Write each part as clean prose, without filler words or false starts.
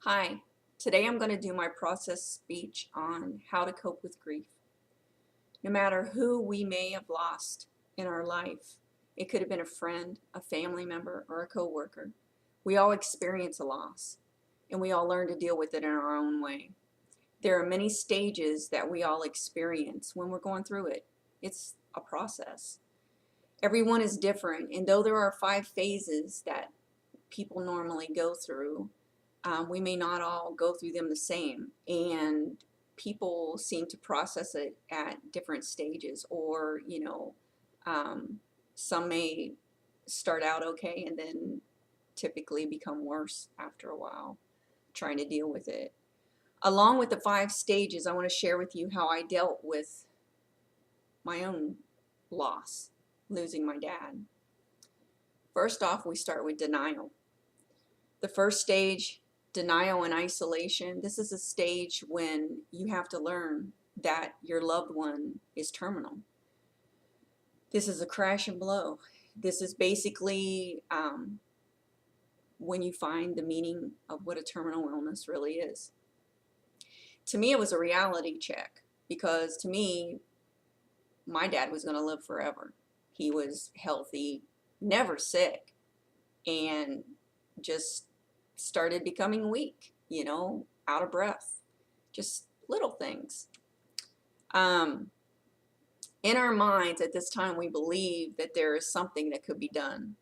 Hi, today I'm going to do my process speech on how to cope with grief. No matter who we may have lost in our life, it could have been a friend, a family member, or a coworker. We all experience a loss, and we all learn to deal with it in our own way. There are many stages that we all experience when we're going through it. It's a process. Everyone is different, and though there are 5 phases that people normally go through, we may not all go through them the same, and people seem to process it at different stages, or some may start out okay and then typically become worse after a while trying to deal with it. Along with the 5 stages, I want to share with you how I dealt with my own loss, losing my dad. First off, we start with denial. The first stage, denial and isolation, this is a stage when you have to learn that your loved one is terminal. This is a crash and blow. This is basically when you find the meaning of what a terminal illness really is. To me, it was a reality check, because to me, my dad was going to live forever. He was healthy, never sick, and just started becoming weak, out of breath, just little things. In our minds at this time, we believe that there is something that could be done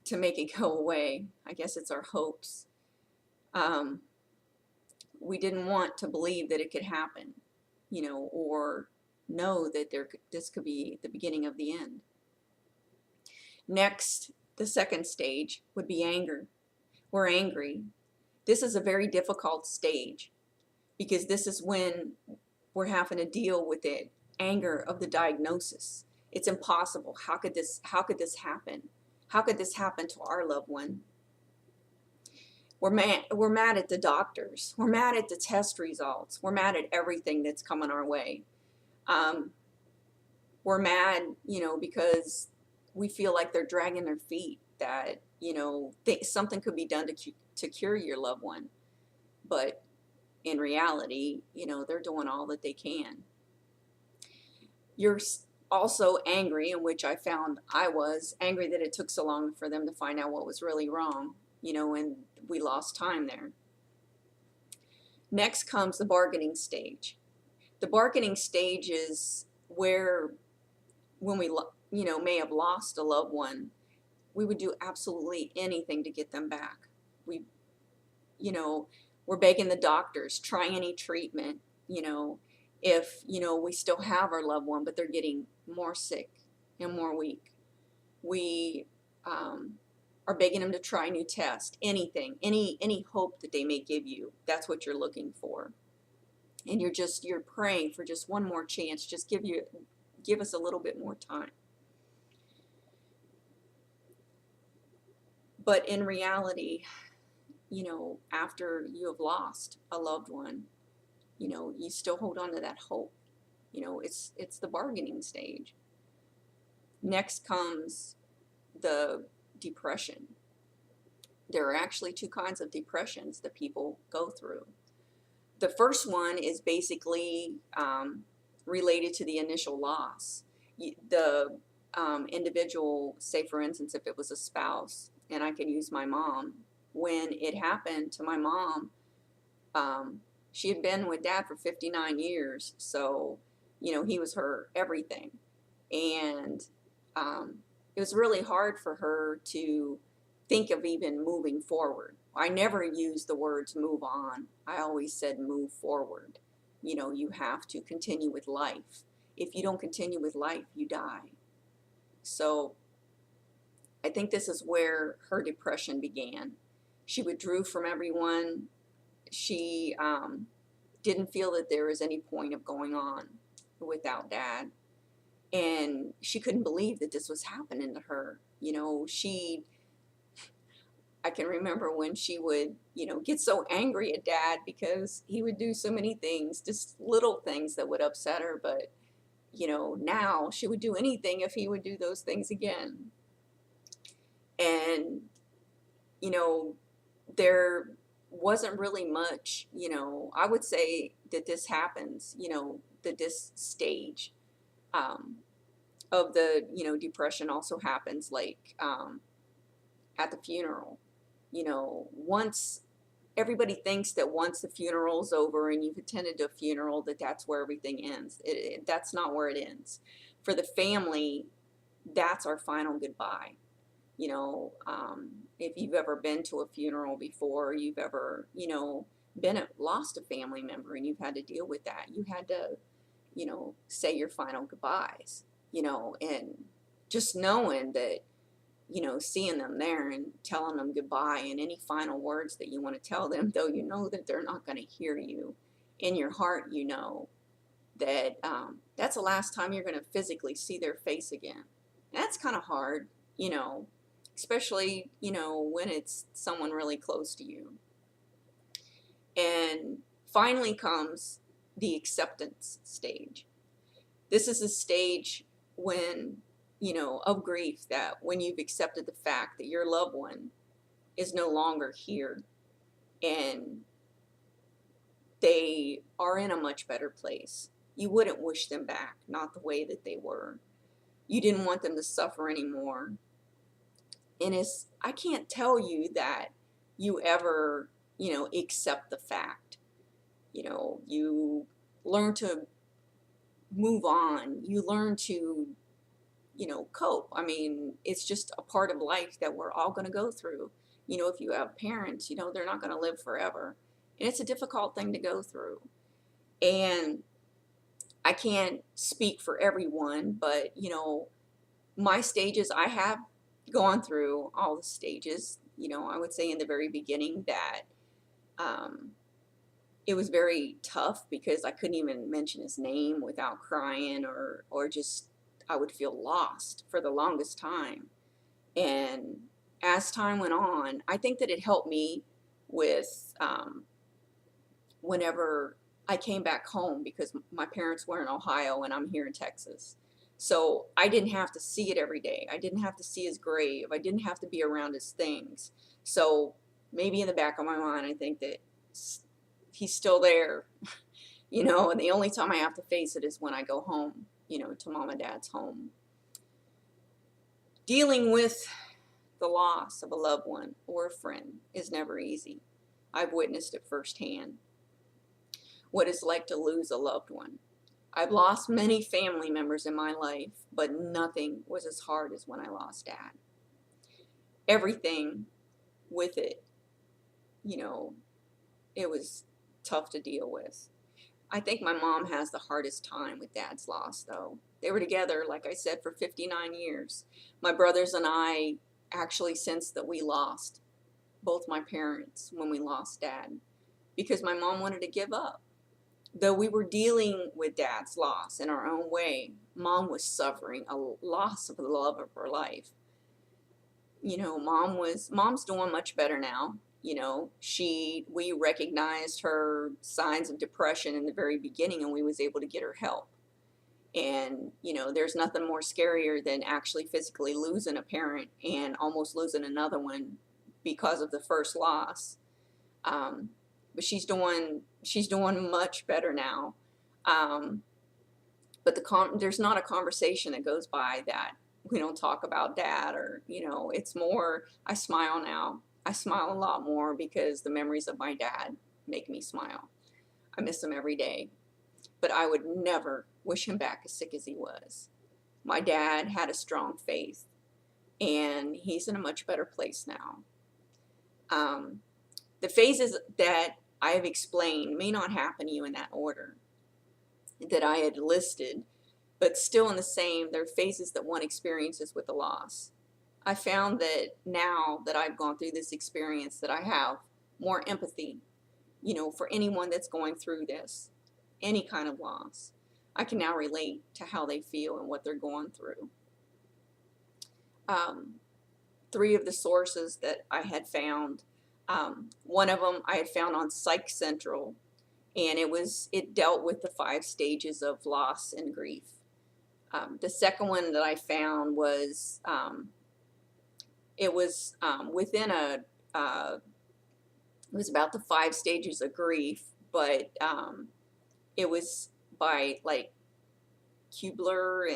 to make it go away. I guess it's our hopes. We didn't want to believe that it could happen, or know that this could be the beginning of the end. Next, the second stage would be anger. We're angry. This is a very difficult stage, because this is when we're having to deal with the anger of the diagnosis. It's impossible. How could this happen? How could this happen to our loved one? We're mad at the doctors. We're mad at the test results. We're mad at everything that's coming our way. We're mad, because we feel like they're dragging their feet, that, something could be done to cure your loved one. But in reality, they're doing all that they can. You're also angry, in which I found I was angry that it took so long for them to find out what was really wrong, and we lost time there. Next comes the bargaining stage. The bargaining stage is where, when we may have lost a loved one, we would do absolutely anything to get them back. We're begging the doctors, try any treatment, if, we still have our loved one, but they're getting more sick and more weak. We are begging them to try new tests, anything, any hope that they may give you. That's what you're looking for. And you're praying for just one more chance. Just give us a little bit more time. But in reality, after you have lost a loved one, you still hold on to that hope. It's the bargaining stage. Next comes the depression. There are actually 2 kinds of depressions that people go through. The first one is basically related to the initial loss. The individual, say for instance, if it was a spouse, and I can use my mom, when it happened to my mom, she had been with dad for 59 years, so he was her everything, and it was really hard for her to think of even moving forward. I never used the words move on. I always said move forward. You have to continue with life. If you don't continue with life, you die. So I think this is where her depression began. She withdrew from everyone. She didn't feel that there was any point of going on without dad. And she couldn't believe that this was happening to her. I can remember when she would, get so angry at dad because he would do so many things, just little things that would upset her. But, now she would do anything if he would do those things again. And, there wasn't really much, I would say that this happens, that this stage um, of the, depression also happens like at the funeral. Once everybody thinks that once the funeral's over and you've attended a funeral, that that's where everything ends. That's not where it ends. For the family, that's our final goodbye. If you've ever been to a funeral before, you've ever, lost a family member and you've had to deal with that, you had to, say your final goodbyes, and just knowing that, seeing them there and telling them goodbye and any final words that you want to tell them, though you know that they're not going to hear you, in your heart, that that's the last time you're going to physically see their face again. And that's kind of hard, especially, when it's someone really close to you. And finally comes the acceptance stage. This is a stage when, of grief, that when you've accepted the fact that your loved one is no longer here and they are in a much better place. You wouldn't wish them back, not the way that they were. You didn't want them to suffer anymore. And I can't tell you that you ever, accept the fact. You learn to move on. You learn to, cope. I mean, it's just a part of life that we're all going to go through. If you have parents, they're not going to live forever. And it's a difficult thing to go through. And I can't speak for everyone, but, my stages, I have gone through all the stages. I would say in the very beginning that it was very tough because I couldn't even mention his name without crying, or just I would feel lost for the longest time. And as time went on, I think that it helped me with whenever I came back home, because my parents were in Ohio and I'm here in Texas. So I didn't have to see it every day. I didn't have to see his grave. I didn't have to be around his things. So maybe in the back of my mind, I think that he's still there, and the only time I have to face it is when I go home, to mom and dad's home. Dealing with the loss of a loved one or a friend is never easy. I've witnessed it firsthand, what it's like to lose a loved one. I've lost many family members in my life, but nothing was as hard as when I lost Dad. Everything with it, it was tough to deal with. I think my mom has the hardest time with Dad's loss, though. They were together, like I said, for 59 years. My brothers and I actually sensed that we lost both my parents when we lost Dad, because my mom wanted to give up. Though we were dealing with Dad's loss in our own way, Mom was suffering a loss of the love of her life. Mom's doing much better now. We recognized her signs of depression in the very beginning, and we was able to get her help. And, there's nothing more scarier than actually physically losing a parent and almost losing another one because of the first loss. But she's doing much better now. But there's not a conversation that goes by that we don't talk about Dad, or, it's more, I smile now. I smile a lot more because the memories of my dad make me smile. I miss him every day, but I would never wish him back as sick as he was. My dad had a strong faith, and he's in a much better place now. The phases that I have explained may not happen to you in that order that I had listed, but still in the same, they're phases that one experiences with the loss. I found that now that I've gone through this experience, that I have more empathy, for anyone that's going through this, any kind of loss. I can now relate to how they feel and what they're going through. 3 of the sources that I had found, one of them I had found on Psych Central, and it dealt with the 5 stages of loss and grief. The second one that I found was it was within a It was about the 5 stages of grief, but it was by like Kubler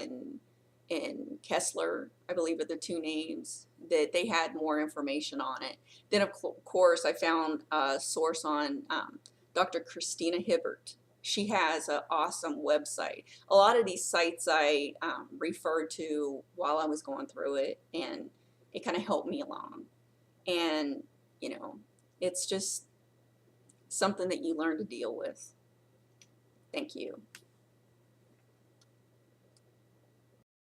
and Kessler, I believe are the two names, that they had more information on it. Then, of course, I found a source on Dr. Christina Hibbert. She has an awesome website. A lot of these sites I referred to while I was going through it, and it kind of helped me along. And, you know, it's just something that you learn to deal with. Thank you.